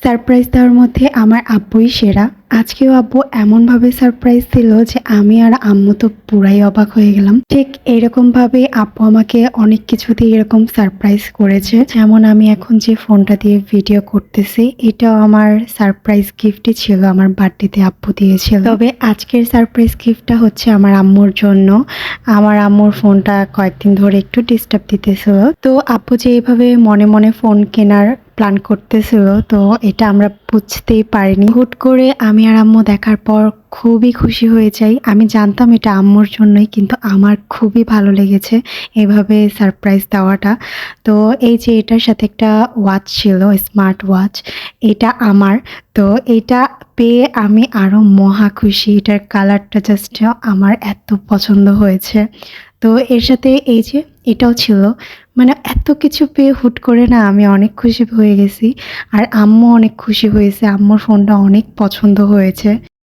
Surprise দেওয়ার মধ্যে আমার আব্বুই সেরা। আজকেও আব্বু এমনভাবে সারপ্রাইজ দিল যে আমি আর আম্মু তো পুরাই অবাক হয়ে গেলাম। ঠিক এরকমভাবে আব্বু আমাকে অনেক কিছুতেই এরকম সারপ্রাইজ করেছে। যেমন আমি এখন যে ফোনটা দিয়ে ভিডিও করতেছি, এটাও আমার সারপ্রাইজ গিফটই ছিল, আমার বার্থডেতে আব্বু দিয়েছিল। তবে আজকের সারপ্রাইজ গিফটটা হচ্ছে আমার আম্মুর জন্য। আমার আম্মুর ফোনটা কয়েকদিন ধরে একটু ডিস্টার্ব দিতেছিল, তো আব্বু যে এইভাবে মনে মনে ফোন কেনার প্ল্যান করতেছিল, তো এটা আমরা বুঝতেই পারিনি। হুট করে আমি আর আম্মু দেখার পর খুবই খুশি হয়ে যাই। আমি জানতাম এটা আম্মুর জন্যই, কিন্তু আমার খুবই ভালো লেগেছে এভাবে সারপ্রাইজ দেওয়াটা। তো এই যে এটার সাথে একটা ওয়াচ ছিল, স্মার্ট ওয়াচ, এটা আমার। তো এটা পেয়ে আমি আরও মহা খুশি। এটার কালারটা জাস্ট আমার এত পছন্দ হয়েছে। তো এর সাথে এই যে এটাও ছিল। মানে এত কিছু পেয়ে হুট করে না আমি অনেক খুশি হয়ে গেছি। আর আম্মু অনেক খুশি হয়েছে, আম্মুর ফোনটা অনেক পছন্দ হয়েছে।